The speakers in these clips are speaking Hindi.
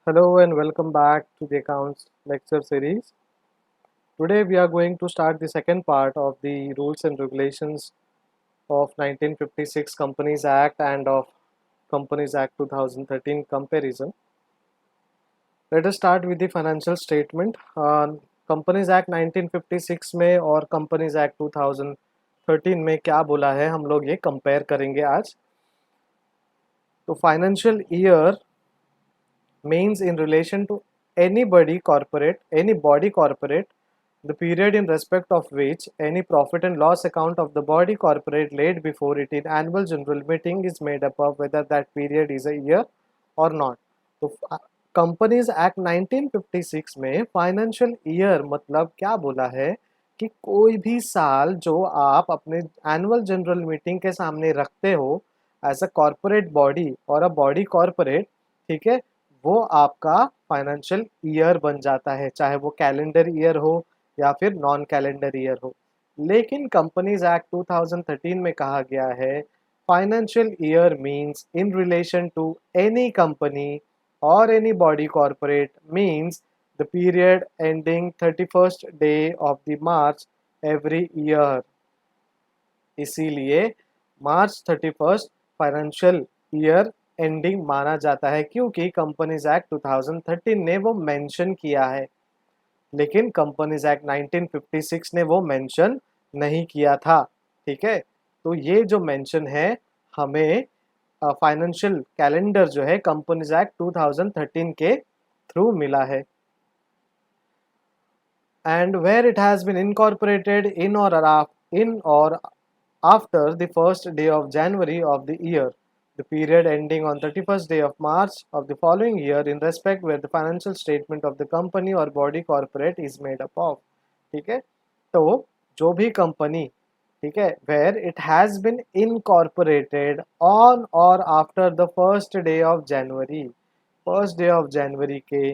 Hello and welcome back to the accounts lecture series. Today we are going to start the second part of the rules and regulations of 1956 Companies Act and of Companies Act 2013 comparison. Let us start with the financial statement. Companies Act 1956 में और Companies Act 2013 में क्या बोला है हम लोग ये कंपेयर करेंगे आज. तो financial year means in relation to any body corporate, the period in respect of which any profit and loss account of the body corporate laid before it in annual general meeting is made up of whether that period is a year or not. तो कंपनीज एक्ट 1956 में फाइनेंशियल ईयर मतलब क्या बोला है कि कोई भी साल जो आप अपने एनुअल जनरल मीटिंग के सामने रखते हो एज अ कॉरपोरेट बॉडी और अ बॉडी कॉरपोरेट, ठीक है, वो आपका फाइनेंशियल ईयर बन जाता है, चाहे वो कैलेंडर ईयर हो या फिर नॉन कैलेंडर ईयर हो. लेकिन कंपनीज एक्ट 2013 में कहा गया है financial year means in relation to any company or any body corporate means the period ending 31st day of the March every year. इसीलिए मार्च 31st फाइनेंशियल ईयर एंडिंग माना जाता है क्योंकि कंपनीज एक्ट 2013 ने वो मेंशन किया है, लेकिन कंपनीज एक्ट 1956 ने वो मेंशन नहीं किया था. ठीक है, तो ये जो मेंशन है हमें फाइनेंशियल कैलेंडर जो है कंपनीज एक्ट 2013 के थ्रू मिला है. And where it has been incorporated in और after the first day of January of the year, the period ending on 31st day of March of the following year in respect where the financial statement of the company or body corporate is made up of. ठीक है, तो जो भी कंपनी, ठीक है, where it has been incorporated on or after the first day of January के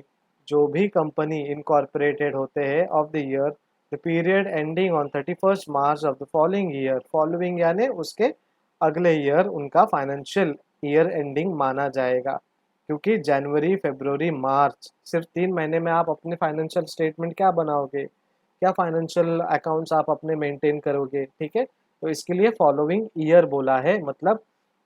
जो भी कंपनी इनकॉर्पोरेटेड होते हैं of the year, the period ending on 31st March of the following year, following यानी उसके अगले ईयर उनका फाइनेंशियल ईयर एंडिंग माना जाएगा. क्योंकि जनवरी फरवरी मार्च सिर्फ 3 महीने में आप अपने फाइनेंशियल स्टेटमेंट क्या बनाओगे, क्या फाइनेंशियल अकाउंट्स आप अपने मेंटेन करोगे. ठीक है, तो इसके लिए फॉलोइंग ईयर बोला है, मतलब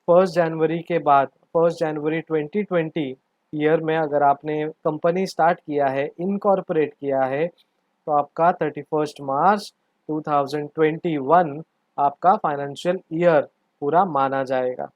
1 जनवरी के बाद 1 जनवरी 2020 ईयर में अगर आपने कंपनी स्टार्ट किया है, इनकॉर्पोरेट किया है, तो आपका 31 मार्च 2021 आपका फाइनेंशियल ईयर पूरा माना जाएगा.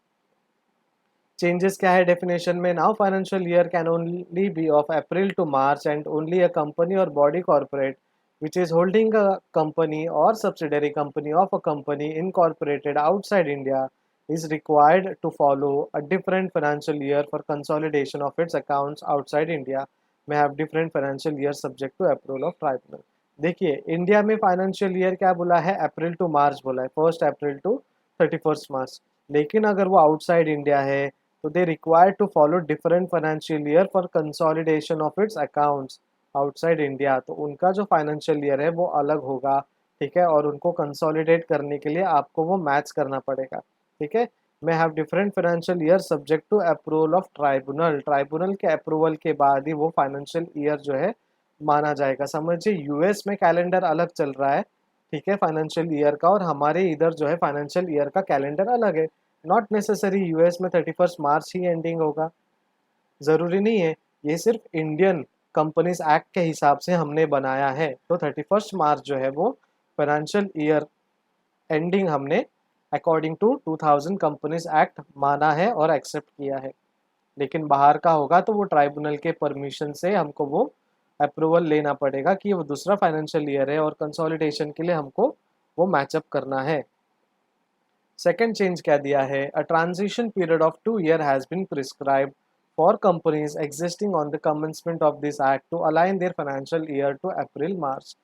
चेंजेस क्या है डेफिनेशन में? Now financial year can only be of April to March and only a company or body corporate which is holding a company or subsidiary company of a company incorporated outside India is required to follow a different financial year for consolidation of its accounts outside India may have different financial years subject to approval of tribunal. देखिए, इंडिया में फाइनेंशियल ईयर क्या बोला है? अप्रैल टू मार्च बोला है, 1 अप्रैल टू 31 मार्च. लेकिन अगर वो आउटसाइड इंडिया है तो they required to follow different financial year for consolidation of its accounts outside India. तो उनका जो फाइनेंशियल ईयर है वो अलग होगा. ठीक है, और उनको कंसोलिडेट करने के लिए आपको वो मैच करना पड़ेगा. ठीक है, may have different financial year subject to approval of tribunal के अप्रूवल के बाद ही वो फाइनेंशियल ईयर जो है माना जाएगा. समझिए, यूएस में कैलेंडर अलग चल रहा है, ठीक है, फाइनेंशियल ईयर का, और हमारे इधर जो है फाइनेंशियल ईयर का कैलेंडर अलग है. नॉट नेसेसरी यूएस में 31 मार्च ही एंडिंग होगा, ज़रूरी नहीं है. ये सिर्फ इंडियन कंपनीज एक्ट के हिसाब से हमने बनाया है. तो 31 मार्च जो है वो फाइनेंशियल ईयर एंडिंग हमने अकॉर्डिंग टू 2000 कंपनीज एक्ट माना है और एक्सेप्ट किया है. लेकिन बाहर का होगा तो वो ट्राइब्यूनल के परमिशन से हमको वो अप्रूवल लेना पड़ेगा कि वो दूसरा फाइनेंशियल ईयर है और कंसोलिडेशन के लिए हमको वो मैचअप करना है. सेकेंड चेंज क्या दिया है? A transition period of 2 year has been prescribed for companies existing on the commencement of this act to align their financial year to April March.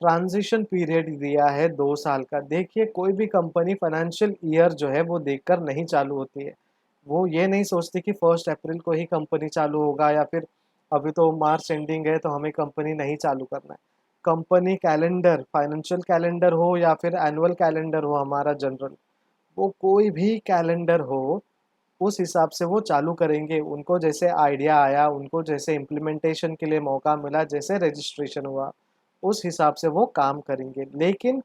Transition period दिया है 2 साल का. देखिए, कोई भी कंपनी फाइनेंशियल ईयर जो है वो देखकर नहीं चालू होती है. वो ये नहीं सोचती कि 1 अप्रैल को ही कंपनी चालू होगा या फिर अभी तो मार्च एंडिंग है तो हमें कंपनी नहीं चालू करना है. कंपनी कैलेंडर, फाइनेंशियल कैलेंडर हो या फिर एनुअल कैलेंडर हो हमारा जनरल, वो कोई भी कैलेंडर हो, उस हिसाब से वो चालू करेंगे। उनको जैसे आइडिया आया, उनको जैसे इम्प्लीमेंटेशन के लिए मौका मिला, जैसे रजिस्ट्रेशन हुआ, उस हिसाब से वो काम करेंगे। लेकिन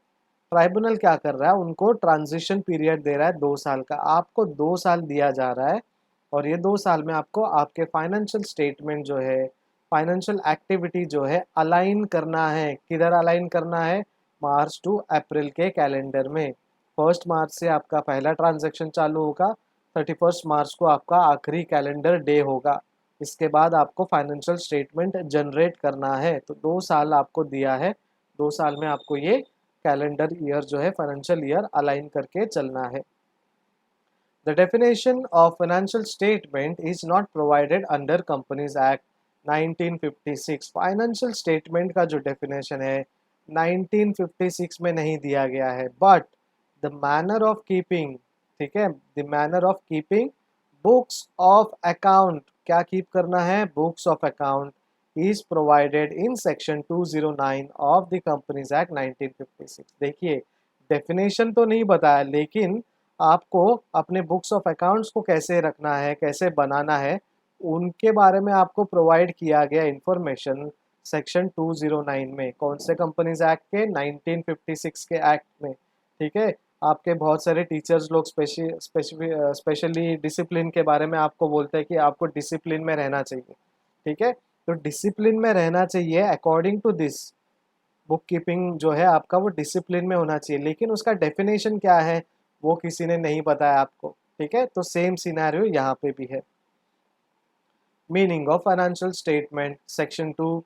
ट्राइब्यूनल क्या कर रहा है, उनको ट्रांजिशन पीरियड दे रहा है 2 साल का। आपको 2 साल दिया जा रहा है और ये 2 साल में आपको आपके फाइनेंशियल स्टेटमेंट जो है, फाइनेंशियल एक्टिविटी जो है अलाइन करना है। किधर अलाइन करना है? मार्च टू अप्रैल के कैलेंडर में। 1 मार्च से आपका पहला ट्रांजैक्शन चालू होगा, 31 मार्च को आपका आखिरी कैलेंडर डे होगा। इसके बाद आपको फाइनेंशियल स्टेटमेंट जनरेट करना है। तो 2 साल आपको दिया है, 2 साल में आपको ये कैलेंडर ईयर जो है, फाइनेंशियल ईयर अलाइन करके चलना है। The definition of financial statement is not provided under Companies Act 1956। Financial statement का जो डेफिनेशन है 1956 में नहीं दिया गया है, but the manner of keeping, ठीक है, the manner of keeping books of account, क्या कीप करना है? Books of account is provided in section 209 of the companies act 1956। देखिए, डेफिनेशन तो नहीं बताया, लेकिन आपको अपने बुक्स ऑफ अकाउंट्स को कैसे रखना है, कैसे बनाना है, उनके बारे में आपको प्रोवाइड किया गया इंफॉर्मेशन सेक्शन 209 में। कौन से कंपनीज एक्ट के? 1956 के एक्ट में। ठीक है, आपके बहुत सारे टीचर्स लोग स्पेशली डिसिप्लिन के बारे में आपको बोलते हैं कि आपको डिसिप्लिन में रहना चाहिए। ठीक है, तो डिसिप्लिन में रहना चाहिए according to this. Book keeping जो है आपका वो डिसिप्लिन में होना चाहिए, लेकिन उसका डेफिनेशन क्या है वो किसी ने नहीं बताया आपको। ठीक है, तो सेम सिनेरियो यहाँ पे भी है। Meaning of financial statement section 2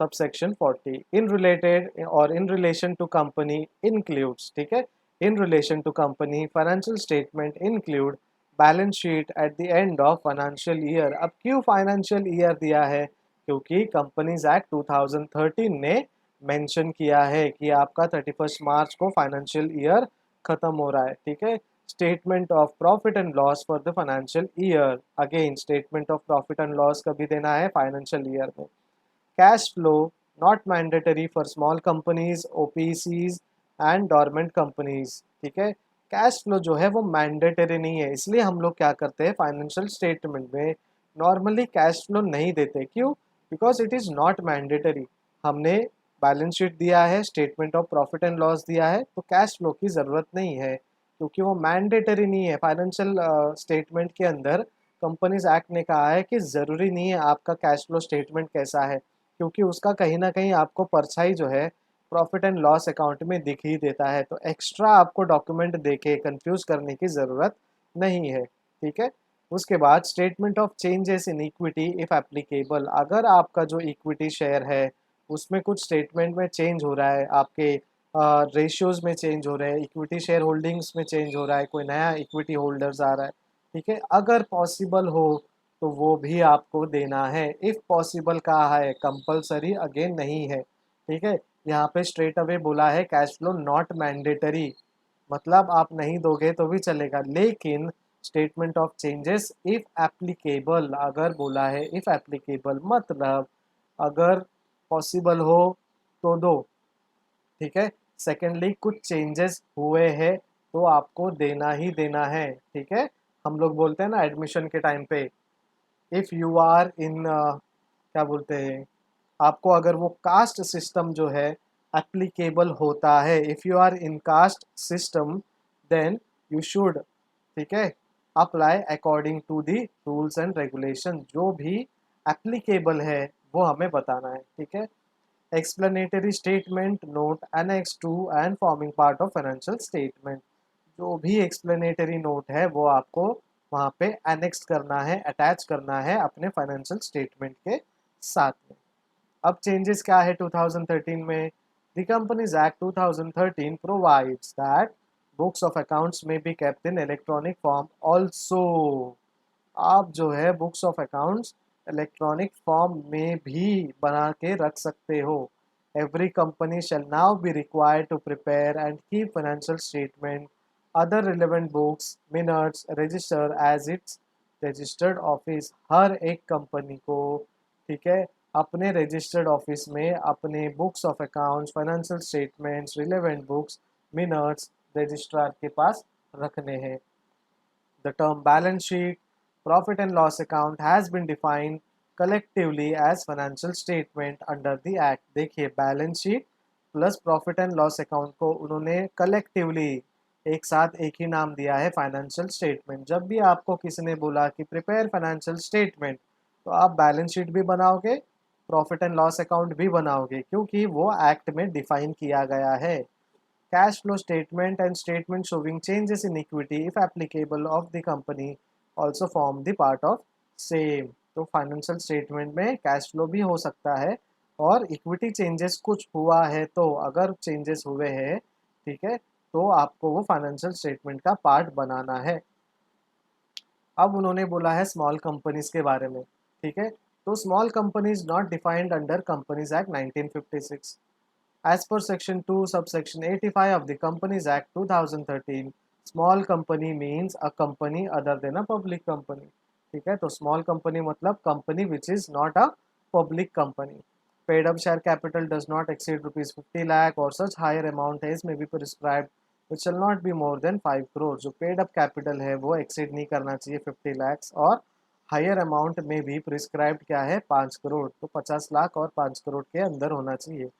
subsection 40 in related or in relation to company includes. ठीक है, in relation to company financial statement include balance sheet at the end of financial year. अब क्यों फाइनेंशियल ईयर दिया है? क्योंकि कंपनीज एक्ट 2013 ने मेंशन किया है कि आपका 31 मार्च को फाइनेंशियल ईयर खत्म हो रहा है। ठीक है, statement of profit and loss for the financial year, again statement of profit and loss कभी देना है? फाइनेंशियल ईयर में। Cash flow not mandatory for small companies, OPCs and dormant companies. ठीक है, कैश फ्लो जो है वो मैंडेटरी नहीं है, इसलिए हम लोग क्या करते हैं फाइनेंशियल स्टेटमेंट में नॉर्मली कैश फ्लो नहीं देते। क्यों? Because it is not mandatory. हमने बैलेंस शीट दिया है, statement of profit and loss दिया है, तो कैश फ्लो की ज़रूरत नहीं है क्योंकि वो मैंडेटरी नहीं है। फाइनेंशियल स्टेटमेंट के अंदर कंपनीज एक्ट ने कहा है कि ज़रूरी नहीं है आपका कैश फ्लो स्टेटमेंट कैसा है, क्योंकि उसका कहीं ना कहीं आपको परछाई जो है प्रॉफिट एंड लॉस अकाउंट में दिख ही देता है। तो एक्स्ट्रा आपको डॉक्यूमेंट देके कंफ्यूज करने की ज़रूरत नहीं है। ठीक है, उसके बाद statement of changes in equity if applicable. अगर आपका जो इक्विटी शेयर है उसमें कुछ स्टेटमेंट में चेंज हो रहा है, आपके रेशियोज में चेंज हो रहे हैं, इक्विटी शेयर होल्डिंग्स में चेंज हो रहा है, कोई नया इक्विटी होल्डर्स आ रहा है, ठीक है, अगर पॉसिबल हो तो वो भी आपको देना है। इफ़ पॉसिबल कहा है, कंपलसरी अगेन नहीं है। ठीक है, यहाँ पे स्ट्रेट अवे बोला है कैश फ्लो नॉट मैंडेटरी, मतलब आप नहीं दोगे तो भी चलेगा, लेकिन statement of changes if applicable, अगर बोला है इफ एप्लीकेबल मतलब अगर पॉसिबल हो तो दो। ठीक है, सेकेंडली कुछ चेंजेस हुए हैं तो आपको देना ही देना है। ठीक है, हम लोग बोलते हैं ना एडमिशन के टाइम पे, इफ़ यू आर इन क्या बोलते हैं, आपको अगर वो कास्ट सिस्टम जो है एप्लीकेबल होता है, if you are in caste system then you should, ठीक है, apply according to the rules and regulation. जो भी एप्लीकेबल है वो हमें बताना है। ठीक है, explanatory statement note annex to and forming part of financial statement. जो भी एक्सप्लेनेटरी नोट है वो आपको वहाँ पे एनेक्स करना है, अटैच करना है अपने फाइनेंशियल स्टेटमेंट के साथ में। अब चेंजेस क्या है 2013 में? The companies act 2013 provides that books of accounts में be kept in electronic form also. आप जो है books of accounts electronic form में भी बना के रख सकते हो। Every company shall now be required to prepare and keep financial statement other relevant books minutes register as its registered office. हर एक कंपनी को, ठीक है, अपने रजिस्टर्ड ऑफिस में अपने books of accounts, financial statements, relevant books, minutes registrar के पास रखने हैं। The term balance sheet Profit and loss account has been defined collectively as financial statement under the act. देखिए balance sheet plus profit and loss account को उन्होंने कलेक्टिवली एक साथ एक ही नाम दिया है फाइनेंशियल स्टेटमेंट। जब भी आपको किसी ने बोला कि प्रिपेयर फाइनेंशियल स्टेटमेंट, तो आप बैलेंस शीट भी बनाओगे, प्रॉफिट एंड लॉस अकाउंट भी बनाओगे, क्योंकि वो एक्ट में डिफाइन किया गया है। Cash flow statement and statement showing changes in equity if applicable of the company also form the part of same. तो फाइनेंशियल स्टेटमेंट में कैश फ्लो भी हो सकता है, और इक्विटी चेंजेस कुछ हुआ है तो अगर चेंजेस हुए हैं, ठीक है, तो आपको वो फाइनेंशियल स्टेटमेंट का पार्ट बनाना है। अब उन्होंने बोला है स्मॉल कंपनीज के बारे में, ठीक है। तो small companies not defined under companies act 1956 as per section 2 subsection 85 of the companies act 2013। Small company means a company other than a public company, ठीक है। तो स्मॉल कंपनी मतलब company which is not a public company. Paid up share capital does not exceed ₹50 lakh और such higher amount as may be prescribed which shall not be more than 5 crore. जो पेड अप कैपिटल है वो एक्सीड नहीं करना चाहिए 50 lakhs, और हायर अमाउंट में भी प्रिस्क्राइब्ड क्या है 5 करोड़, तो 50 लाख और 5 करोड़ के अंदर होना चाहिए।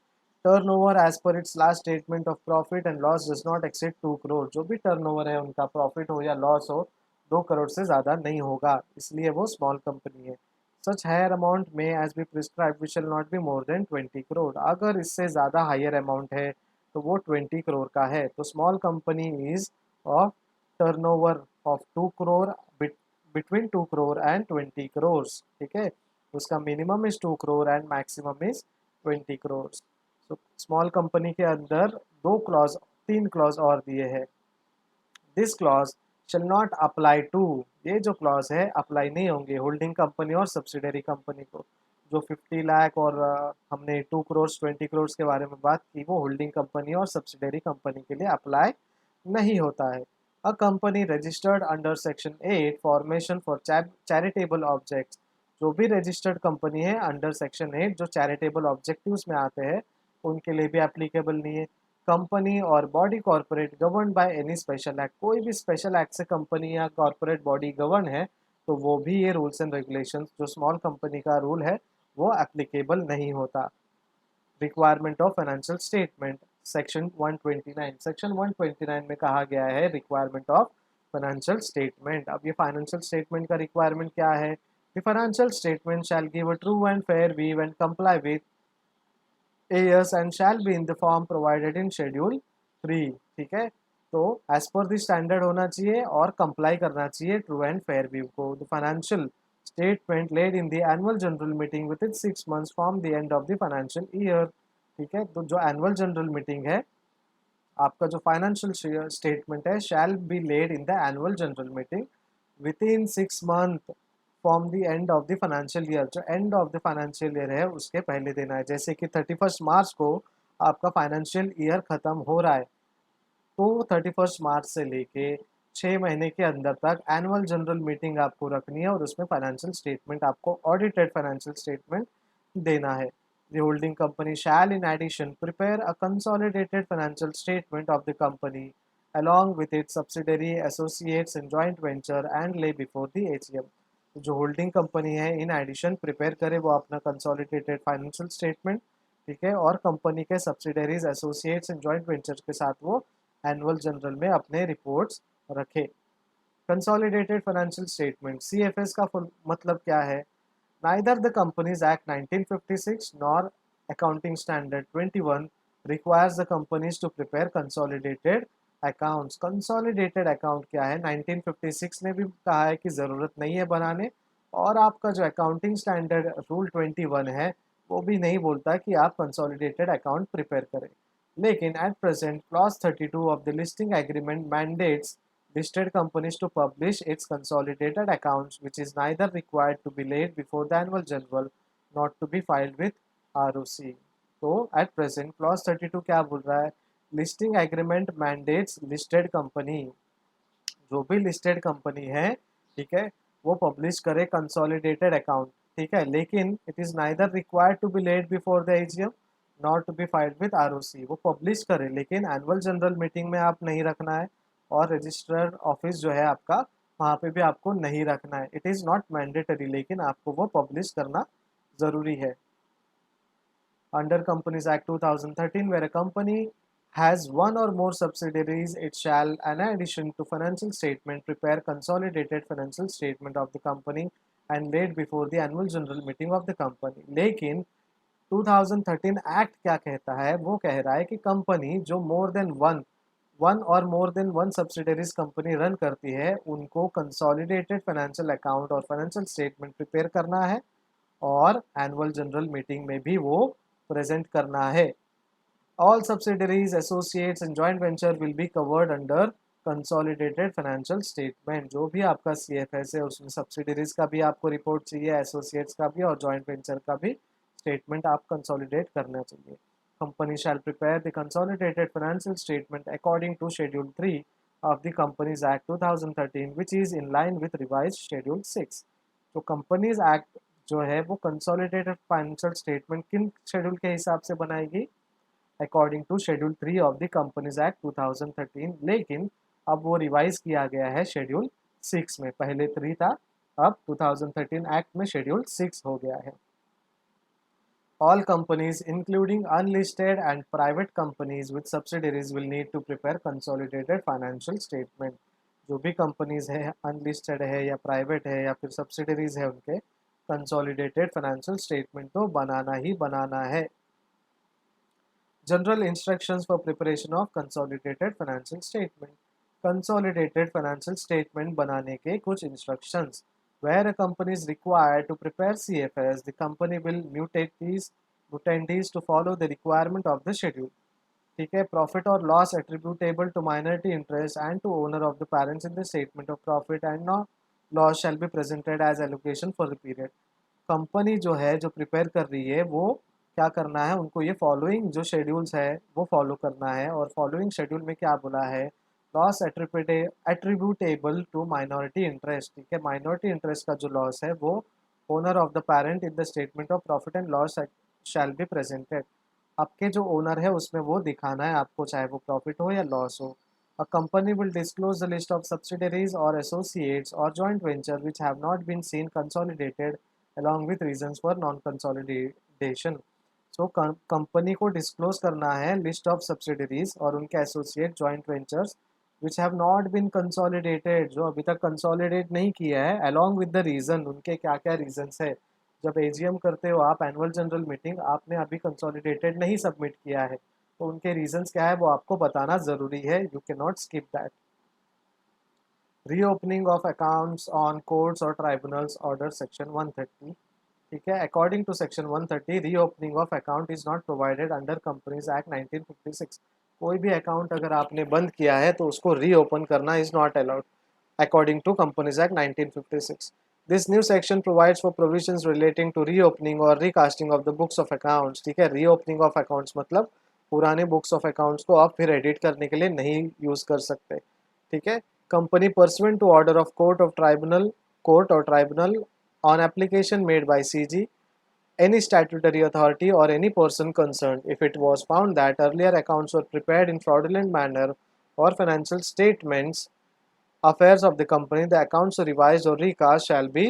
Turnover as per its last statement of profit and loss does not exceed 2 crore. जो भी टर्नओवर है उनका, प्रॉफिट हो या लॉस हो, 2 करोड़ से ज़्यादा नहीं होगा, इसलिए वो स्मॉल कंपनी है। सच हायर अमाउंट में as be prescribe we shall not be more then 20 crore. अगर इससे ज़्यादा हायर अमाउंट है तो वो 20 करोड़ का है। तो small company is of turnover of 2 crore, between 2 crore and 20 crore, ठीक है। उसका minimum is 2 crore and maximum is 20 crore. तो स्मॉल कंपनी के अंदर दो क्लॉज, तीन क्लॉज और दिए हैं। This clause shall not apply to, ये जो क्लॉज है अप्लाई नहीं होंगे होल्डिंग कंपनी और सब्सिडरी कंपनी को। जो 50 लाख और हमने 2 करोड़ 20 करोड़ के बारे में बात की, वो होल्डिंग कंपनी और सब्सिडरी कंपनी के लिए अप्लाई नहीं होता है। A company registered under section 8 formation for charitable objects, जो भी रजिस्टर्ड कंपनी है अंडर सेक्शन 8 जो चैरिटेबल ऑब्जेक्टिव्स में आते हैं, उनके लिए भी एप्लीकेबल नहीं है। Company or body corporate govern by any special act, कोई भी स्पेशल एक्ट से कंपनी या कॉर्पोरेट बॉडी गवर्न है तो वो भी ये रूल्स एंड रेगुलेशंस जो स्मॉल कंपनी का रूल है वो एप्लीकेबल नहीं होता। Requirement of financial statement section 129, section 129 में कहा गया है रिक्वायरमेंट ऑफ फाइनेंशियल स्टेटमेंट। अब ये फाइनेंशियल स्टेटमेंट का रिक्वायरमेंट क्या है? The financial statement shell give a true and fair view and comply with years and shall be in the form provided in schedule 3, ठीक है। तो एज पर द स्टैंडर्ड होना चाहिए और कंप्लाई करना चाहिए ट्रू एंड फेयर व्यू को। The financial statement laid in the annual general meeting with in 6 months from the end of the financial year, ठीक है। तो जो एनुअल जनरल मीटिंग है, आपका जो फाइनेंशियल स्टेटमेंट है shall be laid in the annual general meeting with in 6 month from the end of the financial year. जो end of the financial year है उसके पहले देना है। जैसे कि 31 मार्च को आपका फाइनेंशियल ईयर खत्म हो रहा है, तो 31 मार्च से लेके 6 महीने के अंदर तक एनुअल जनरल मीटिंग आपको रखनी है और उसमें फाइनेंशियल स्टेटमेंट आपको ऑडिटेड फाइनेंशियल स्टेटमेंट देना है। The holding company shall in addition prepare a consolidated financial statement of the company along with its subsidiary associates and joint venture and lay before the AGM। जो होल्डिंग कंपनी है इन एडिशन प्रिपेयर करे वो अपना कंसोलिडेटेड फाइनेंशियल स्टेटमेंट, ठीक है, और कंपनी के subsidiaries associates and joint venture के साथ वो एनुअल जनरल में अपने रिपोर्ट्स रखे। कंसोलिडेटेड फाइनेंशियल स्टेटमेंट सीएफएस का फुल मतलब क्या है? Neither the Companies Act 1956 nor Accounting Standard 21 requires the companies to prepare consolidated accounts। Consolidated account क्या है? 1956 ने भी कहा है कि ज़रूरत नहीं है बनाने, और आपका जो अकाउंटिंग स्टैंडर्ड रूल 21 है वो भी नहीं बोलता कि आप कंसोलिडेटेड अकाउंट प्रिपेयर करें। लेकिन at present clause 32 of the listing agreement mandates listed companies to publish its consolidated accounts, which is neither required to be laid before the annual general, not to be filed with ROC। तो at present clause 32 क्या बोल रहा है? listing agreement mandates listed company, जो भी लिस्टेड कंपनी है, ठीक है, वो पब्लिश करे कंसोलिडेटेड अकाउंट, ठीक है, लेकिन it is neither required to be laid before the AGM not to be filed with ROC. वो पब्लिश करे लेकिन एनुअल जनरल मीटिंग में आप नहीं रखना है, और रजिस्टर्ड ऑफिस जो है आपका वहाँ पे भी आपको नहीं रखना है। इट इज़ नॉट मैंडेटरी, लेकिन आपको वो पब्लिश करना ज़रूरी है। Under Companies Act 2013, where a company has one or more subsidiaries, it shall, in addition to financial statement, prepare consolidated financial statement of the company and laid before the annual general meeting of the company. लेकिन 2013 एक्ट क्या कहता है? वो कह रहा है कि कंपनी जो मोर देन वन और more than one subsidiaries company run करती है, उनको कंसोलिडेटेड फाइनेंशियल अकाउंट और फाइनेंशियल स्टेटमेंट प्रिपेयर करना है और एनुअल जनरल मीटिंग में भी वो प्रेजेंट करना है। All subsidiaries, associates and joint venture will be covered under consolidated financial statement. जो भी आपका सीएफएस है उसमें सब्सिडरीज का भी आपको रिपोर्ट चाहिए, एसोसिएट्स का भी और जॉइंट वेंचर का भी स्टेटमेंट आप कंसोलिडेट करना चाहिए। Company shall prepare the consolidated financial statement according to schedule 3 of the Companies Act 2013, which is in line with revised Schedule 6। तो कंपनीज एक्ट जो है वो कंसोलिडेटेड फाइनेंशियल स्टेटमेंट किन शेड्यूल के हिसाब से बनाएगी? According to schedule 3 of the companies act 2013, लेकिन अब वो रिवाइज किया गया है शेड्यूल 6 में। पहले 3 था, अब 2013 एक्ट में शेड्यूल 6 हो गया है। All companies, including unlisted and private companies with subsidiaries, will need to prepare consolidated financial statement। जो भी कंपनीज है, अनलिस्टेड है या प्राइवेट है या फिर सब्सिडरीज है, उनके कंसोलिडेटेड फाइनेंशियल स्टेटमेंट तो बनाना ही बनाना है। General instructions for preparation of consolidated financial statement. Consolidated financial statement बनाने के कुछ instructions. Where a company is required to prepare CFS, the company will mutate these to follow the requirement of the schedule। ठीक है, प्रॉफिट और loss attributable to minority interest and to owner of the parents in the statement of profit and loss shall be presented as allocation for the period. Company जो है, जो प्रिपेयर कर रही है, वो क्या करना है, उनको ये फॉलोइंग जो शेड्यूल्स है वो फॉलो करना है। और फॉलोइंग शेड्यूल में क्या बोला है? Loss attributable to minority interest. ठीक है, माइनॉरिटी इंटरेस्ट का जो लॉस है वो owner of the parent in the statement of profit and loss shall be presented. आपके जो ओनर है उसमें वो दिखाना है आपको, चाहे वो प्रॉफिट हो या लॉस हो। A company will disclose the list of subsidiaries or associates or joint venture which have not been seen consolidated along with reasons for non-consolidation। So company को डिस्क्लोज करना है लिस्ट ऑफ सब्सिडरीज और उनके associate joint ventures which have not been consolidated, जो अभी तक कंसोलिडेट नहीं किया है, अलॉन्ग विद द रीज़न, उनके क्या क्या रीजंस है। जब एजीएम करते हो आप, एनुअल जनरल मीटिंग, आपने अभी कंसोलिडेटेड नहीं सबमिट किया है, तो उनके रीजंस क्या है वो आपको बताना ज़रूरी है। You can not skip that. Reopening of accounts on courts और ट्राइब्यूनल्स ऑर्डर सेक्शन 130। ठीक है, according to section 130, reopening of account is not provided under companies act 1956। कोई भी अकाउंट अगर आपने बंद किया है तो उसको रीओपन करना is not allowed according to companies act 1956। This new section provides for provisions relating to reopening or recasting of the books of accounts. ठीक है, रीओपनिंग ऑफ अकाउंट्स मतलब पुराने बुक्स ऑफ अकाउंट्स को आप फिर एडिट करने के लिए नहीं यूज़ कर सकते। ठीक है, company pursuant to order of court और tribunal on application made by CG, any statutory authority or any person concerned, if it was found that earlier accounts were prepared in fraudulent manner or financial statements affairs of the company, the accounts revised or recast shall be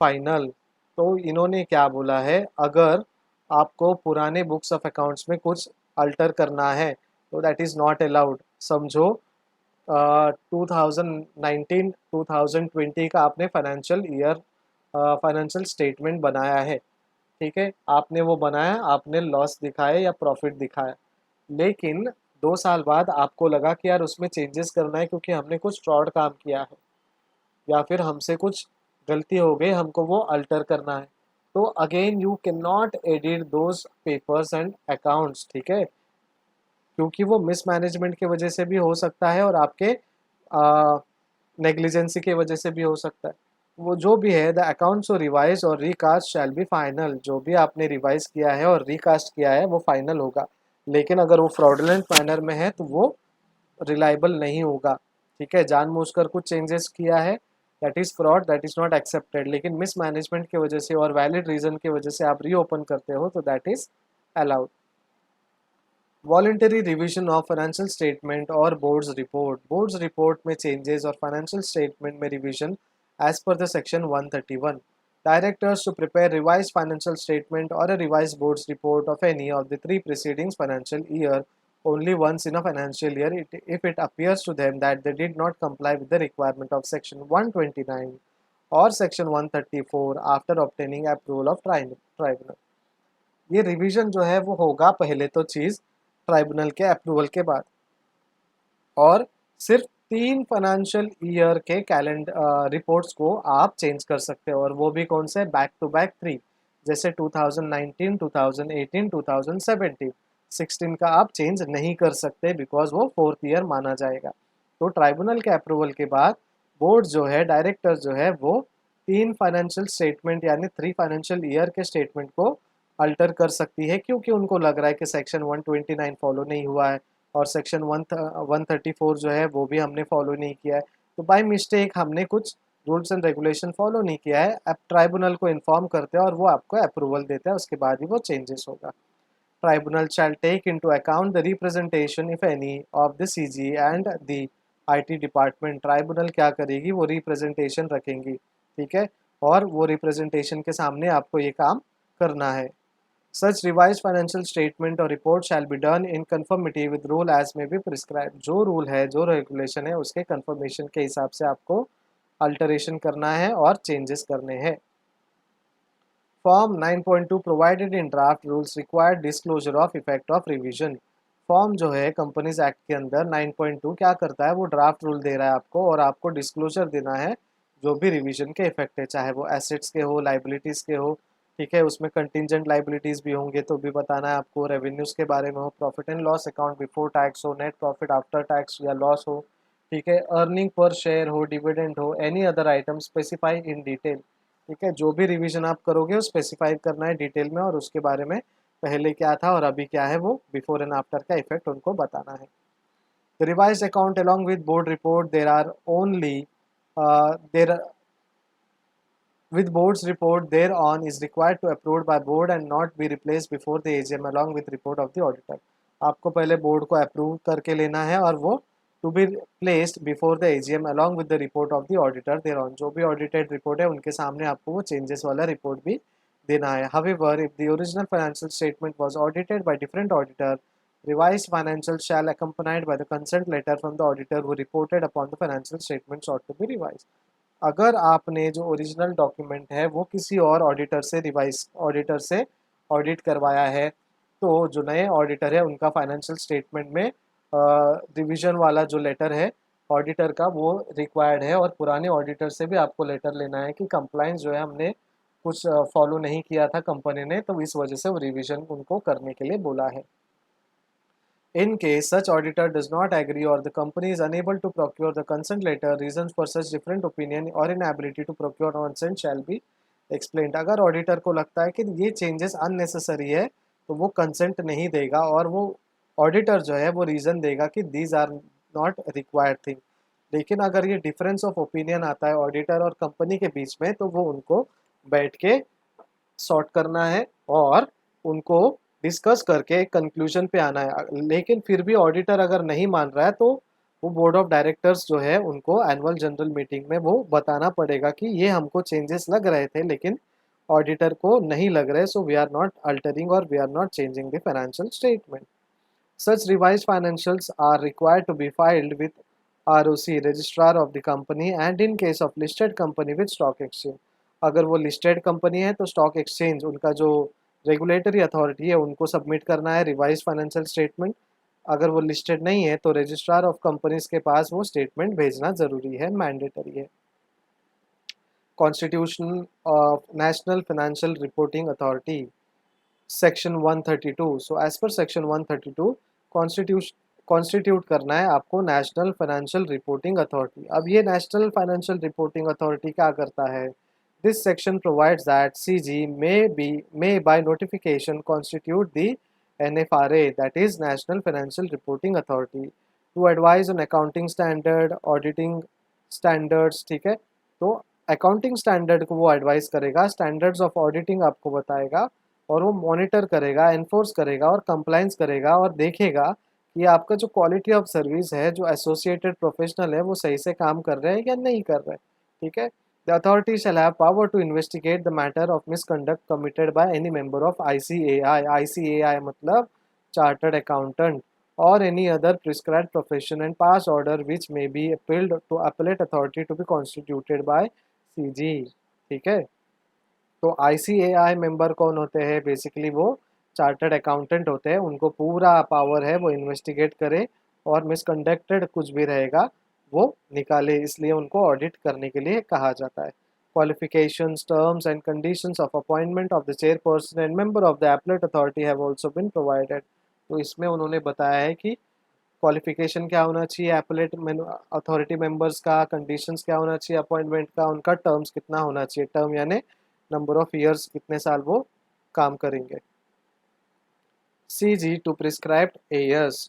final। तो इन्होंने क्या बोला है, अगर आपको पुराने बुक्स ऑफ अकाउंट्स में कुछ अल्टर करना है तो दैट इज़ नॉट अलाउड। समझो 2019 2020 का आपने फाइनेंशियल स्टेटमेंट बनाया है। ठीक है, आपने वो बनाया, आपने लॉस दिखाया या प्रॉफिट दिखाया, लेकिन 2 साल बाद आपको लगा कि यार उसमें चेंजेस करना है क्योंकि हमने कुछ फ्रॉड काम किया है या फिर हमसे कुछ गलती हो गई, हमको वो अल्टर करना है। तो again you can not edit those papers and accounts. ठीक है, क्योंकि वो मिसमैनेजमेंट की वजह से भी हो सकता है और आपके नेग्लिजेंसी की वजह से भी हो सकता है। वो जो भी है, द अकाउंट्स और रिवाइज और रिकास्ट शैल बी फाइनल। जो भी आपने रिवाइज किया है और रिकास्ट किया है वो फाइनल होगा, लेकिन अगर वो फ्रॉडुलेंट मैनर में है तो वो रिलायबल नहीं होगा। ठीक है, जानबूझकर कुछ चेंजेस किया है, that is fraud, that is not accepted. लेकिन मिसमैनेजमेंट की वजह से और वैलिड रीज़न की वजह से आप रीओपन करते हो तो that is allowed. Voluntary revision of financial statement और बोर्ड्स रिपोर्ट में चेंजेस और फाइनेंशियल स्टेटमेंट में revision as per the section 131. Directors to prepare revised financial statement or a revised board's report of any of the three preceding financial year only once in a financial year if it appears to them that they did not comply with the requirement of section 129 or section 134 after obtaining approval of tribunal. ये रिवीजन जो है वो होगा पहले तो चीज़ ट्राइब्यूनल के अप्रूवल के बाद, और सिर्फ 3 फाइनेंशियल ईयर के कैलेंडर रिपोर्ट्स को आप चेंज कर सकते हो, और वो भी कौन से, बैक टू बैक 3, जैसे 2019, 2018, 2017. 16 का आप चेंज नहीं कर सकते बिकॉज वो 4th ईयर माना जाएगा. तो ट्राइब्यूनल के अप्रूवल के बाद बोर्ड जो है, डायरेक्टर जो है, वो 3 फाइनेंशियल स्टेटमेंट यानी 3 फाइनेंशियल ईयर के स्टेटमेंट को अल्टर कर सकती है, क्योंकि उनको लग रहा है कि सेक्शन 129 फॉलो नहीं हुआ है और सेक्शन 134 जो है वो भी हमने फॉलो नहीं किया है. तो बाय मिस्टेक हमने कुछ रूल्स एंड रेगुलेशन फॉलो नहीं किया है. अब ट्राइब्यूनल को इन्फॉर्म करते हैं और वो आपको अप्रूवल देता है, उसके बाद ही वो चेंजेस होगा. Tribunal shall take into account the representation if any of the CG and the IT department. Tribunal क्या करेगी, वो रिप्रेजेंटेशन रखेंगी, ठीक है, और वो रिप्रेजेंटेशन के सामने आपको ये काम करना है. Such revised financial statement or report shall be done in conformity with rule as may be prescribed. जो रूल है, जो रेगुलेशन है, उसके कंफर्मेशन के हिसाब से आपको अल्टरेशन करना है और चेंजेस करने हैं. Form 9.2 provided in draft rules required disclosure of effect of revision. Form जो है कंपनीज एक्ट के अंदर 9.2 क्या करता है, वो ड्राफ्ट रूल दे रहा है आपको, और आपको डिस्क्लोजर देना है जो भी रिवीजन के इफेक्ट है, चाहे वो एसेट्स के हो, लाइबिलिटीज़ के हो, ठीक है, उसमें कंटिजेंट लाइबिलिटीज़ भी होंगे तो भी बताना है आपको, रेवेन्यूज़ के बारे में हो, profit and loss account before tax हो, नेट प्रॉफिट आफ्टर टैक्स या लॉस हो, ठीक है, अर्निंग पर शेयर हो, डिविडेंड हो, any other item specify in detail. ठीक है, जो भी रिवीजन आप करोगे वो स्पेसिफाई करना है डिटेल में, और उसके बारे में पहले क्या था और अभी क्या है वो बिफोर एंड आफ्टर का इफेक्ट उनको बताना है. The revised account along with board report there are only there with board's report thereon is required to approved by board and not be replaced before the AGM along with report of the auditor. आपको पहले बोर्ड को अप्रूव करके लेना है और वो to be placed before the AGM along with the report of the auditor thereon. जो भी ऑडिटेड रिपोर्ट है उनके सामने आपको वो चेंजेस वाला रिपोर्ट भी देना है. However, if the original financial statement was audited by different auditor, revised financials shall accompanied by the consent letter from the auditor who reported upon the financial statements ought to be revised. अगर आपने जो ओरिजिनल डॉक्यूमेंट है वो किसी और ऑडिटर से ऑडिट करवाया है, तो जो नए ऑडिटर है उनका फाइनेंशियल स्टेटमेंट में रिवीजन वाला जो लेटर है ऑडिटर का वो रिक्वायर्ड है, और पुराने ऑडिटर से भी आपको लेटर लेना है कि कंप्लाइंस जो है हमने कुछ फॉलो नहीं किया था कंपनी ने, तो इस वजह से वो रिवीजन उनको करने के लिए बोला है. In case such auditor does not agree or the company is unable to procure the consent letter, reasons for such different opinion or inability to procure consent shall be explained. अगर ऑडिटर को लगता है कि ये चेंजेस अननेसेसरी है तो वो कंसेंट नहीं देगा, और वो ऑडिटर जो है वो रीज़न देगा कि these are not required thing. लेकिन अगर ये डिफरेंस ऑफ ओपिनियन आता है ऑडिटर और कंपनी के बीच में, तो वो उनको बैठ के सॉर्ट करना है और उनको डिस्कस करके एक कंक्लूजन पे आना है. लेकिन फिर भी ऑडिटर अगर नहीं मान रहा है तो वो बोर्ड ऑफ डायरेक्टर्स जो है उनको एनुअल जनरल मीटिंग में वो बताना पड़ेगा कि ये हमको चेंजेस लग रहे थे लेकिन ऑडिटर को नहीं लग रहे, so we are not altering or we are not changing the financial statement. Such revised financials are required to be filed with ROC, Registrar of the Company, and in case of listed company with Stock Exchange. अगर वो लिस्टेड कंपनी है तो स्टॉक एक्सचेंज उनका जो रेगुलेटरी अथॉरिटी है उनको सबमिट करना है रिवाइज फाइनेंशियल स्टेटमेंट. अगर वो लिस्टेड नहीं है तो रजिस्ट्रार ऑफ कंपनीज के पास वो स्टेटमेंट भेजना ज़रूरी है, मैंडेटरी है. Constitution of national financial reporting authority section 132. So as per section 132 constitute करना है आपको नेशनल फाइनेंशियल रिपोर्टिंग अथॉरिटी. अब ये नेशनल फाइनेंशियल रिपोर्टिंग अथॉरिटी क्या करता है, this section provides that CG may by notification constitute the NFRA, that is national financial reporting authority, to advise on accounting standard, auditing standards. ठीक है, तो अकाउंटिंग स्टैंडर्ड को वो एडवाइस करेगा, स्टैंडर्ड्स ऑफ ऑडिटिंग आपको बताएगा, और वो मॉनिटर करेगा, एनफोर्स करेगा और कंप्लाइंस करेगा और देखेगा कि आपका जो क्वालिटी ऑफ सर्विस है, जो एसोसिएटेड प्रोफेशनल है, वो सही से काम कर रहे हैं या नहीं कर रहे, ठीक है। The authority shall have power to investigate the matter of misconduct committed by any member of ICAI. ICAI मतलब चार्टर्ड अकाउंटेंट और any other prescribed profession and pass order which may be appealed to appellate authority to be constituted by CG, ठीक है। तो आईसीएआई मेंबर कौन होते हैं? बेसिकली वो चार्टर्ड अकाउंटेंट होते हैं, उनको पूरा पावर है वो इन्वेस्टिगेट करे और मिसकंडक्टेड कुछ भी रहेगा वो निकाले, इसलिए उनको ऑडिट करने के लिए कहा जाता है। Qualifications, terms and conditions of appointment of the chairperson and member of the appellate authority have also been provided. तो इसमें उन्होंने बताया है कि क्वालिफिकेशन क्या होना चाहिए एपलेट अथॉरिटी मेंबर्स का, कंडीशंस क्या होना चाहिए अपॉइंटमेंट का, उनका टर्म्स कितना होना चाहिए, टर्म यानी नंबर ऑफ ईयर्स कितने साल वो काम करेंगे। CG to prescribed AS,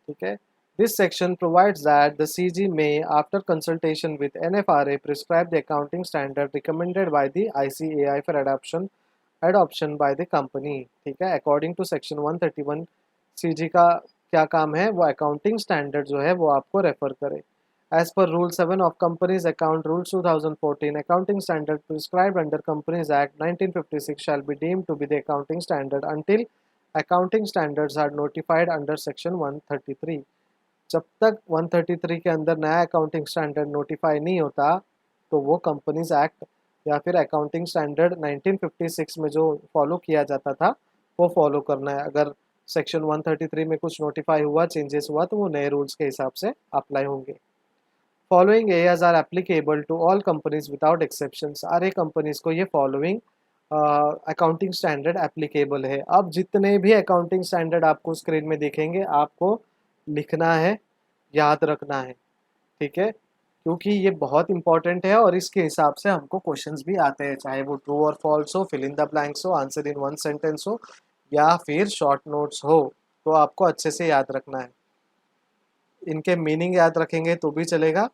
ठीक है। This section provides that the CG may, after consultation with NFRA, prescribe the accounting standard recommended by the ICAI for adoption by the company, ठीक है। According to section 131, CG का क्या काम है? वो अकाउंटिंग स्टैंडर्ड जो है वो आपको रेफर करे। As per Rule 7 of Companies Account Rules 2014, accounting standard prescribed under Companies Act 1956 shall be deemed to be the accounting standard until accounting standards are notified under Section 133। जब तक 133 के अंदर नया अकाउंटिंग स्टैंडर्ड नोटिफाई नहीं होता, तो वो कंपनीज एक्ट या फिर अकाउंटिंग स्टैंडर्ड 1956 में जो फॉलो किया जाता था वो फॉलो करना है। अगर सेक्शन 133 में कुछ नोटिफाई हुआ, चेंजेस हुआ, तो वो नए रूल्स के हिसाब से अप्लाई होंगे। Following areas are applicable to all companies without exception. सारे कंपनीज को ये फॉलोइंग अकाउंटिंग स्टैंडर्ड एप्लीकेबल है। अब जितने भी अकाउंटिंग स्टैंडर्ड आपको स्क्रीन में दिखेंगे, आपको लिखना है, याद रखना है, ठीक है, क्योंकि ये बहुत इंपॉर्टेंट है और इसके हिसाब से हमको क्वेश्चंस भी आते हैं, चाहे वो ट्रू और फॉल्स हो, फिल इन द ब्लैंक्स हो, आंसर इन वन सेंटेंस हो या फिर शॉर्ट नोट्स हो, तो आपको अच्छे से याद रखना है। इनके मीनिंग याद रखेंगे तो भी चलेगा,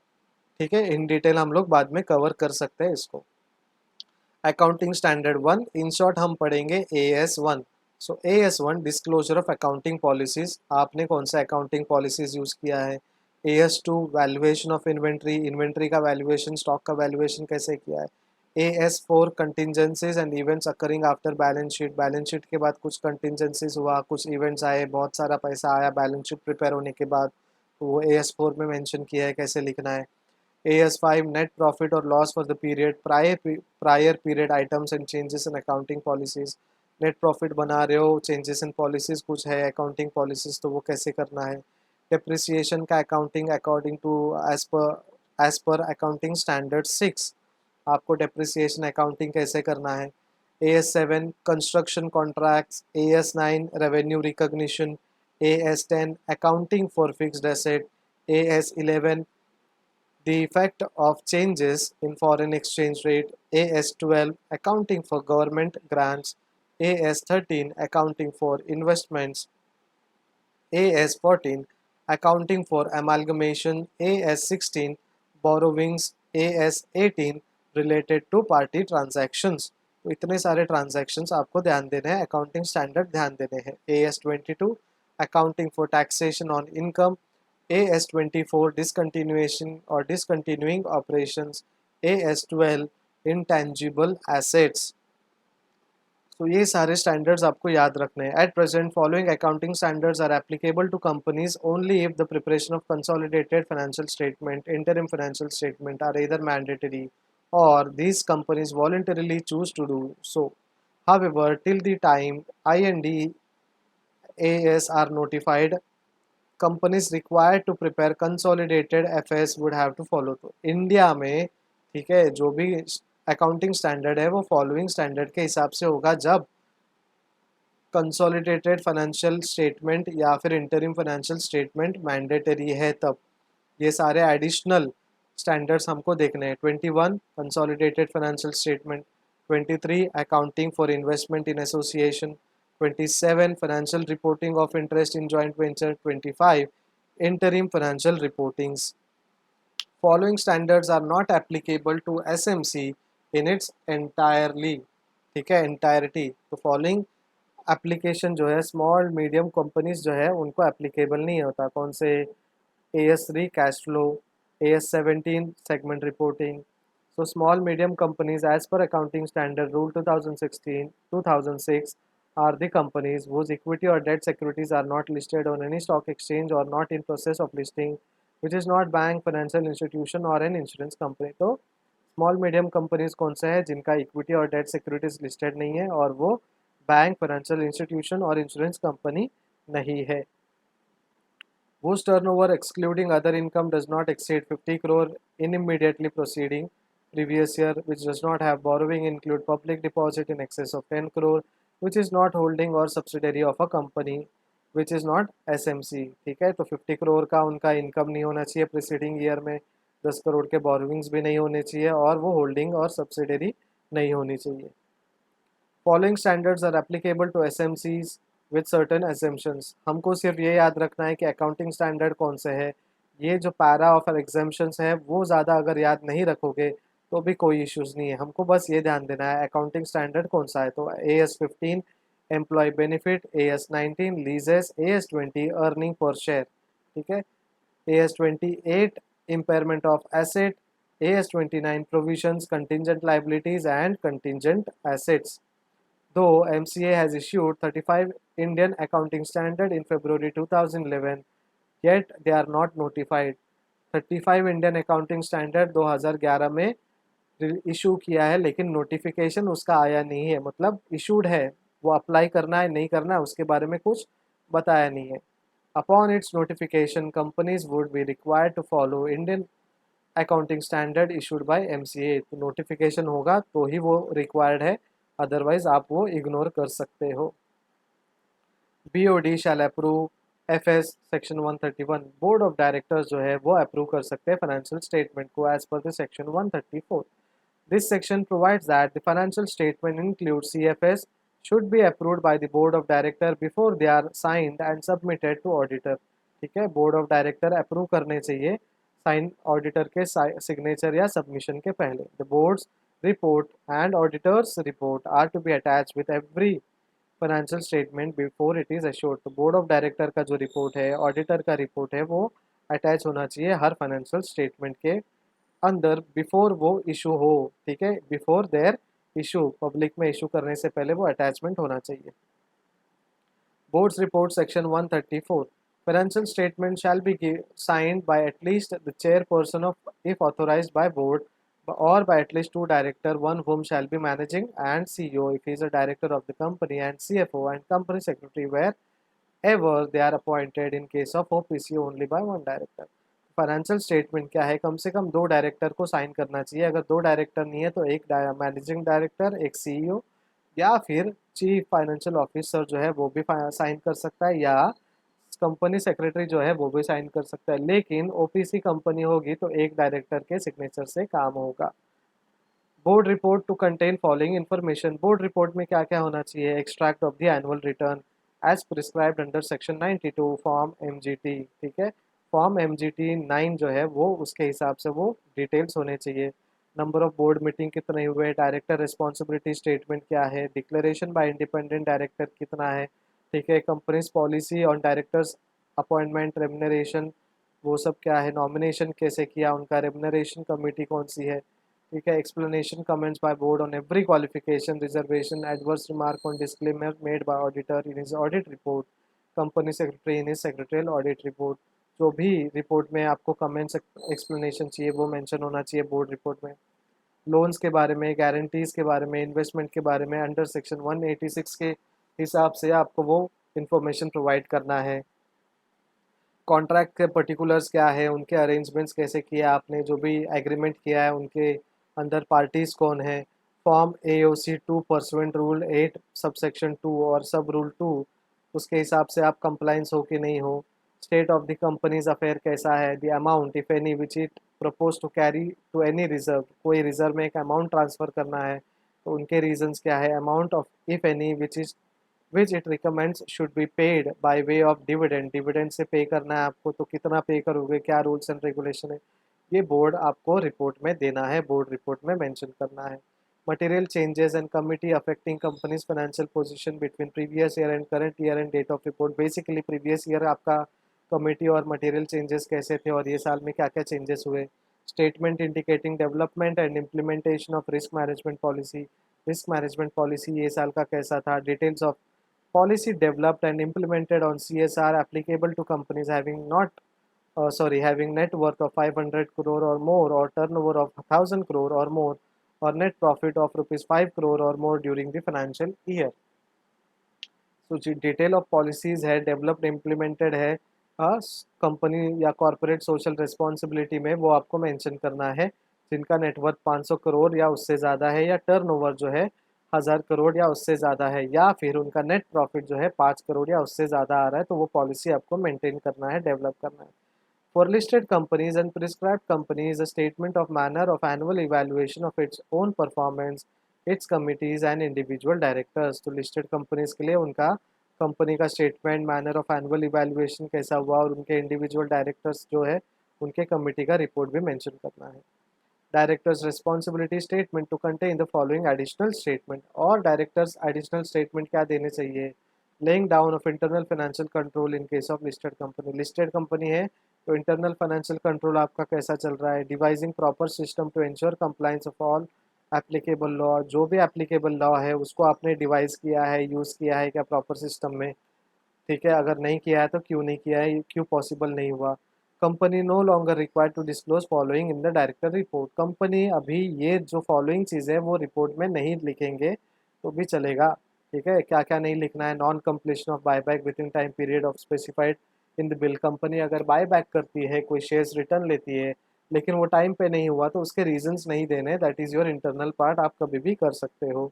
ठीक है, इन डिटेल हम लोग बाद में कवर कर सकते हैं इसको। अकाउंटिंग स्टैंडर्ड 1, इन शॉर्ट हम पढ़ेंगे AS1। So AS1 disclosure of accounting policies, आपने कौन सा अकाउंटिंग पॉलिसीज यूज़ किया है। AS2 valuation of inventory, inventory का वैल्यूएशन, स्टॉक का वैल्यूएशन कैसे किया है। AS4 contingencies and events occurring after balance sheet, balance sheet के बाद कुछ कंटिजेंसीज हुआ, कुछ इवेंट्स आए, बहुत सारा पैसा आया बैलेंस शीट प्रिपेयर होने के बाद, तो वो AS4 में मेंशन किया है कैसे लिखना है। AS5 net profit or loss for the period, prior period items and changes in accounting policies। Net profit बना रहे हो, चेंजेस इन पॉलिसीज कुछ है अकाउंटिंग पॉलिसीज, तो वो कैसे करना है। डेप्रिसिएशन का accounting according to as per accounting standard 6, आपको डेप्रिसिएशन अकाउंटिंग कैसे करना है। AS7 construction contracts, AS9 revenue recognition, AS10 accounting for fixed asset, AS11 the effect of changes in foreign exchange rate, AS12 accounting for government grants, AS13 accounting for investments, AS14 accounting for amalgamation, AS16 borrowings, AS18 related to party transactions। तो इतने सारे ट्रांजैक्शंस आपको ध्यान देने हैं, अकाउंटिंग स्टैंडर्ड ध्यान देने हैं। AS22 accounting for taxation on income, AS24 discontinuation or discontinuing operations, AS12 intangible assets। तो ये सारे स्टैंडर्ड्स आपको याद रखने हैं। At present following accounting standards are applicable to companies only if the preparation of consolidated financial statement, interim financial statement are either mandatory or these companies voluntarily choose to do so। However, till the time IND-AS are notified, companies required to prepare consolidated FS would have to follow। तो इंडिया में, ठीक है, जो भी अकाउंटिंग स्टैंडर्ड है वो फॉलोइंग स्टैंडर्ड के हिसाब से होगा। जब कंसोलिडेटेड फाइनेंशियल स्टेटमेंट या फिर इंटरिम फाइनेंशियल स्टेटमेंट मैंडेटरी है, तब ये सारे एडिशनल स्टैंडर्ड्स हमको देखने हैं। 21 consolidated financial statement, 23 accounting for investment in association, 27 financial reporting of interest in joint venture, 25 interim financial reportings। Following standards are not applicable to SMC in its entirely, ठीक है, entirety। तो फॉलोइंग एप्लीकेशन जो है स्मॉल मीडियम कंपनीज जो है उनको एप्लीकेबल नहीं होता। कौन से? AS3 cash flow, AS17 segment reporting. So small medium companies as per accounting standard rule 2006 are the companies whose equity or debt securities are not listed on any stock exchange or not in process of listing, which is not bank, financial institution or an insurance company। तो स्मॉल मीडियम कंपनीज कौन से हैं जिनका इक्विटी और डेट सिक्योरिटीज लिस्टेड नहीं है और वो बैंक, फाइनेंशियल इंस्टीट्यूशन और इंश्योरेंस कंपनी नहीं है। Whose turnover excluding other income does not exceed 50 crore in immediately preceding previous year, which does not have borrowing include public deposit in excess of 10 crore, which is not holding or subsidiary of a company, which is not SMC। ठीक है, तो 50 करोड़ का उनका इनकम नहीं होना चाहिए प्रीसीडिंग ईयर में, 10 करोड़ के बोरोविंग्स भी नहीं होने चाहिए और वो होल्डिंग और सब्सिडरी नहीं होनी चाहिए। Following standards are applicable to SMCs with certain exemptions. हमको सिर्फ ये याद रखना है कि अकाउंटिंग स्टैंडर्ड कौन से है। ये जो पैरा ऑफ एग्जेम्पशंस है वो ज़्यादा अगर याद नहीं रखोगे तो भी कोई इश्यूज़ नहीं है। हमको बस ये ध्यान देना है अकाउंटिंग स्टैंडर्ड कौन सा है। तो AS15 employ benefit, AS19 leases, AS20 earning per share. ठीक है, AS28 impairment of asset, AS29 provisions, contingent liabilities and contingent assets। Though MCA has issued 35 Indian accounting standard in February 2011, yet they are not notified। 35 Indian accounting standard 2011 में इशू किया है लेकिन नोटिफिकेशन उसका आया नहीं है। मतलब इशूड है, वो अप्लाई करना है नहीं करना है उसके बारे में कुछ बताया नहीं है। Upon its notification companies would be required to follow Indian accounting standard issued by MCA। तो नोटिफिकेशन होगा तो ही वो रिक्वायर्ड है, अदरवाइज आप वो इग्नोर कर सकते हो। BOD shall approve FS section 131। Board of directors जो है वो अप्रूव कर सकते हैं फाइनेंशियल स्टेटमेंट को as per the section 134। This section provides that the financial statement includes CFS should be approved by the board of director before they are signed and submitted to auditor। ठीक है, बोर्ड ऑफ डायरेक्टर अप्रूव करने चाहिए साइन ऑडिटर के सिग्नेचर या सबमिशन के पहले। The boards report and auditors report are to be attach with every financial statement before it is assured. तो बोर्ड ऑफ डायरेक्टर का जो रिपोर्ट है, ऑडिटर का रिपोर्ट है, वो अटैच होना चाहिए हर फाइनेंशियल स्टेटमेंट के अंदर बिफोर वो इशू हो। ठीक है, बिफोर देयर इशू, पब्लिक में इशू करने से पहले वो अटैचमेंट होना चाहिए। Boards report section 134। Financial statement shall be signed by at least the chairperson of if authorized by board or by at least two director, one whom shall be managing and CEO if he is a director of the company, and CFO and company secretary wherever they are appointed in case of OPC only by one director। Financial statement क्या है, कम से कम 2 डायरेक्टर को साइन करना चाहिए। अगर 2 डायरेक्टर नहीं है तो एक मैनेजिंग डायरेक्टर, एक CEO या फिर चीफ फाइनेंशियल ऑफिसर जो है वो भी साइन कर सकता है, या कंपनी सेक्रेटरी जो है वो भी साइन कर सकता है। लेकिन OPC कंपनी होगी तो एक डायरेक्टर के सिग्नेचर से काम होगा। Board report to contain following information. Board report में क्या क्या होना चाहिए? Extract of the annual return as prescribed under section 92 form MGT। ठीक है, फॉर्म MGT 9 जो है वो उसके हिसाब से वो डिटेल्स होने चाहिए। नंबर ऑफ बोर्ड मीटिंग कितने हुए, डायरेक्टर रिस्पॉन्सिबिलिटी स्टेटमेंट क्या है, डिक्लेरेशन बाय इंडिपेंडेंट डायरेक्टर कितना है। ठीक है, companies policy on directors appointment, remuneration, वो सब क्या है, नॉमिनेशन कैसे किया उनका, रेमुनरेशन कमेटी कौन सी है। ठीक है, explanation comments by board on every qualification, reservation, adverse remark on disclaimer made by auditor in his audit report, company secretary in his secretarial audit report. जो भी रिपोर्ट में आपको कमेंट्स एक्सप्लेनेशन चाहिए वो मेंशन होना चाहिए बोर्ड रिपोर्ट में। लोन्स के बारे में, गारंटीज़ के बारे में, इन्वेस्टमेंट के बारे में अंडर सेक्शन 186 के हिसाब से आपको वो इन्फॉर्मेशन प्रोवाइड करना है। कॉन्ट्रैक्ट के पर्टिकुलर्स क्या है, उनके अरेंजमेंट्स कैसे किया आपने, जो भी एग्रीमेंट किया है उनके अंदर पार्टीज़ कौन है। Form AOC 2 pursuant rule 8 sub section 2 और सब रूल 2, उसके हिसाब से आप कंप्लाइंस हो कि नहीं हो। State of the companies affair कैसा है, the amount if any which it propose to carry to any reserve, कोई रिजर्व में एक अमाउंट ट्रांसफ़र करना है तो उनके रीजंस क्या है। Amount of if any which it recommends should be paid by way of dividend, dividend से पे करना है आपको तो कितना पे करोगे, क्या रूल्स एंड रेगुलेशन है, ये बोर्ड आपको रिपोर्ट में देना है, बोर्ड रिपोर्ट में मेंशन करना है। material changes and committee affecting company's financial position between previous year and current year and date of report. Basically previous year आपका कमिटी और मटेरियल चेंजेस कैसे थे और ये साल में क्या क्या चेंजेस हुए. Statement indicating development and implementation of risk management policy ये साल का कैसा था. Details of policy developed and implemented on CSR applicable to companies having net worth of 500 crore or more or turnover of 1000 crore or more or net profit of rupees 5 crore or more during the financial year. So जो डिटेल ऑफ पॉलिसीज़ है डेवलप्ड इम्प्लीमेंटेड है कंपनी या कॉरपोरेट सोशल रिस्पॉन्सिबिलिटी में वो आपको मेंशन करना है. जिनका नेटवर्थ 500 करोड़ या उससे ज़्यादा है या टर्नओवर जो है 1000 करोड़ या उससे ज़्यादा है या फिर उनका नेट प्रॉफिट जो है 5 करोड़ या उससे ज़्यादा आ रहा है तो वो पॉलिसी आपको मेंटेन करना है, डेवलप करना है. For listed companies and prescribed companies, a statement of manner of annual evaluation of its own performance, its committees and individual directors. तो listed companies के लिए उनका कंपनी का statement, manner of annual evaluation कैसा हुआ और उनके इंडिविजुअल डायरेक्टर्स जो है उनके कमिटी का रिपोर्ट भी मेंशन करना है. Directors responsibility statement to contain the following additional statement. और डायरेक्टर्स एडिशनल स्टेटमेंट क्या देने चाहिए. Laying down of internal financial control in case of listed company. Listed company है तो इंटरनल फाइनेंशियल कंट्रोल आपका कैसा चल रहा है. Devising proper system to ensure compliance of all applicable law. जो भी एप्लीकेबल लॉ है उसको आपने डिवाइस किया है, यूज़ किया है क्या प्रॉपर सिस्टम में. ठीक है, अगर नहीं किया है तो क्यों नहीं किया है, क्यों पॉसिबल नहीं हुआ. Company no longer required to disclose following in the director report. Company अभी ये जो फॉलोइंग चीज़ें वो रिपोर्ट में नहीं लिखेंगे तो भी चलेगा. ठीक है, क्या क्या नहीं लिखना है. Non completion of buyback with in time period of specified in the bill. Company अगर बायबैक करती है, कोई शेयर्स रिटर्न लेती है लेकिन वो टाइम पे नहीं हुआ तो उसके रीजंस नहीं देने. That is your internal part, आप कभी भी कर सकते हो.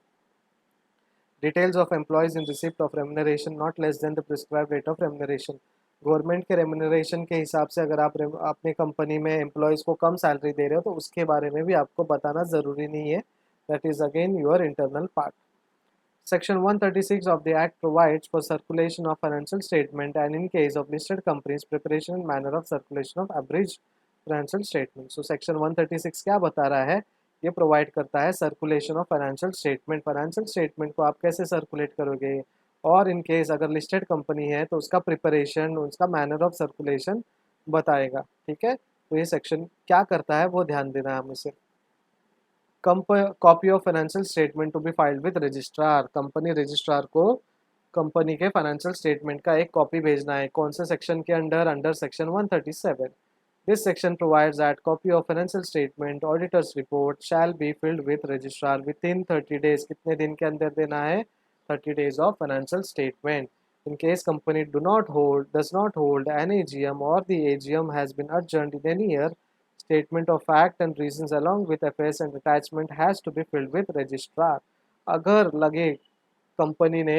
Details of employees in receipt of remuneration not less than the prescribe rate of remuneration. Government के रेमुनरेशन के हिसाब से अगर आप अपने कंपनी में एम्प्लॉयज़ को कम सैलरी दे रहे हो तो उसके बारे में भी आपको बताना ज़रूरी नहीं है. That is again your internal part. Section 136 of the Act provides for circulation of financial statement and in case of listed companies preparation and manner of circulation of abridged financial statement. So Section 136 क्या बता रहा है. ये प्रोवाइड करता है circulation of financial statement. Financial statement को आप कैसे सर्कुलेट करोगे और इन केस अगर लिस्टेड कंपनी है तो उसका प्रिपरेशन, उसका मैनर ऑफ सर्कुलेशन बताएगा. ठीक है, तो ये सेक्शन क्या करता है वो ध्यान देना है हमें सिर्फ. Copy of financial statement to be filed with registrar. Company registrar को कंपनी के फाइनेंशियल स्टेटमेंट का एक कॉपी भेजना है. कौन से सेक्शन के under. Under section 137. This section provides that copy of financial statement auditors report shall be filed with registrar within 30 days. कितने दिन के अंदर देना है. 30 days of financial statement. In case company does not hold an AGM or the AGM has been adjourned in any year, statement of fact and reasons along with FS and attachment has to be filled with registrar. अगर लगे कंपनी ने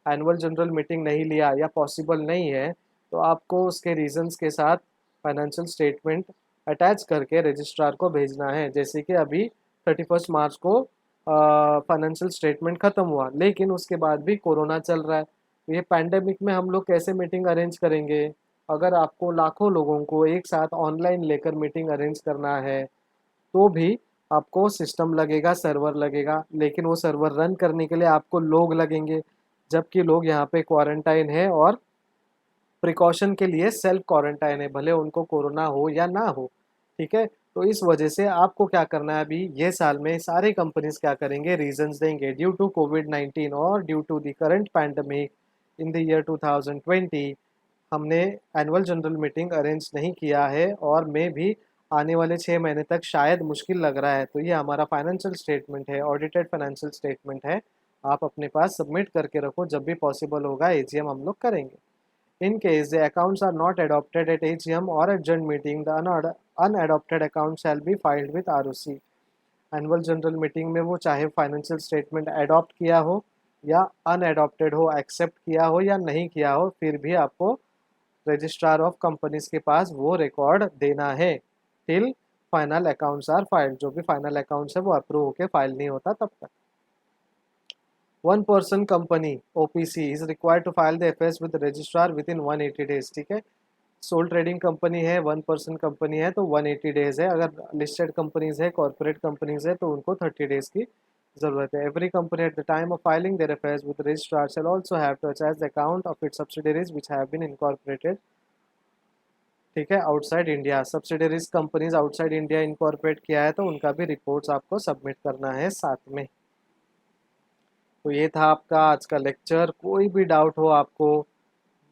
एनुअल जनरल मीटिंग नहीं लिया या पॉसिबल नहीं है तो आपको उसके रीजंस के साथ फाइनेंशियल स्टेटमेंट अटैच करके रजिस्ट्रार को भेजना है. जैसे कि अभी 31 मार्च को फाइनेंशियल स्टेटमेंट ख़त्म हुआ लेकिन उसके बाद भी कोरोना चल रहा है. तो ये पैंडेमिक में हम लोग कैसे मीटिंग अरेंज करेंगे. अगर आपको लाखों लोगों को एक साथ ऑनलाइन लेकर मीटिंग अरेंज करना है तो भी आपको सिस्टम लगेगा, सर्वर लगेगा, लेकिन वो सर्वर रन करने के लिए आपको लोग लगेंगे जबकि लोग यहाँ पे क्वारंटाइन है और प्रिकॉशन के लिए सेल्फ क्वारंटाइन है, भले उनको कोरोना हो या ना हो. ठीक है, तो इस वजह से आपको क्या करना है. अभी ये साल में सारी कंपनीज क्या करेंगे, रीजंस देंगे. ड्यू टू कोविड-19 और due to the current pandemic in the year 2020 हमने एनुअल जनरल मीटिंग अरेंज नहीं किया है और मैं भी आने वाले 6 महीने तक शायद मुश्किल लग रहा है. तो ये हमारा फाइनेंशियल स्टेटमेंट है, ऑडिटेड फाइनेंशियल स्टेटमेंट है. आप अपने पास सबमिट करके रखो, जब भी पॉसिबल होगा एजीएम हम लोग करेंगे. In case the accounts are not adopted at AGM or adjourned meeting, the unadopted account shall be filed with ROC. Annual general meeting में वो चाहे फाइनेंशियल स्टेटमेंट अडॉप्ट किया हो या अनएडॉप्टेड हो, एक्सेप्ट किया हो या नहीं किया हो, फिर भी आपको रजिस्ट्रार ऑफ कंपनीज के पास वो रिकॉर्ड देना है till final accounts are filed. जो भी फाइनल अकाउंट्स है वो अप्रूव होकर फाइल नहीं होता तब तक. One person company OPC is required to file the FS with registrar within 180 days. ठीक है, सोल ट्रेडिंग कंपनी है, वन पर्सन कंपनी है तो 180 डेज है. अगर लिस्टेड कंपनीज है, कॉर्पोरेट कंपनीज है तो उनको 30 डेज की ज़रूरत है। Every company at the time of filing their affairs with registrar shall also have to attach the account of its subsidiaries which have been incorporated, ठीक है, outside India. Subsidiaries companies outside India incorporate किया है तो उनका भी रिपोर्ट्स आपको सबमिट करना है साथ में। तो ये था आपका आज का लेक्चर। कोई भी डाउट हो आपको,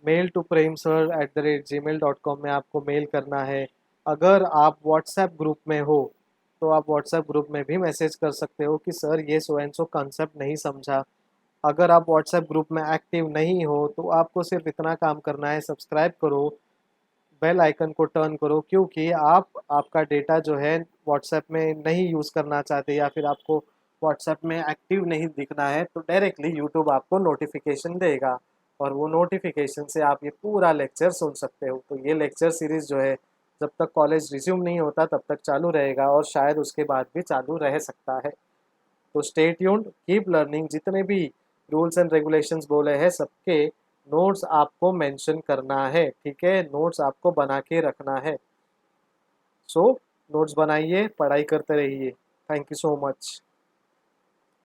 मेल टू premsir@gmail.com में आपको मेल करना है। अगर आप व्हाट्सएप ग्रुप में हो तो आप व्हाट्सएप ग्रुप में भी मैसेज कर सकते हो कि सर ये सो एंड सो कंसेप्ट नहीं समझा। अगर आप व्हाट्सएप ग्रुप में एक्टिव नहीं हो तो आपको सिर्फ इतना काम करना है, सब्सक्राइब करो, बेल आइकन को टर्न करो, क्योंकि आप आपका डेटा जो है व्हाट्सएप में नहीं यूज़ करना चाहते या फिर आपको व्हाट्सएप में एक्टिव नहीं दिखना है तो डायरेक्टली यूट्यूब आपको नोटिफिकेशन देगा और वो नोटिफिकेशन से आप ये पूरा लेक्चर सुन सकते हो। तो ये लेक्चर सीरीज़ जो है जब तक कॉलेज रिज्यूम नहीं होता तब तक चालू रहेगा और शायद उसके बाद भी चालू रह सकता है। तो स्टे ट्यून्ड, कीप लर्निंग। जितने भी रूल्स एंड रेगुलेशंस बोले हैं सबके नोट्स आपको मेंशन करना है, ठीक है, नोट्स आपको बना के रखना है। सो नोट्स बनाइए, पढ़ाई करते रहिए। Thank you so much.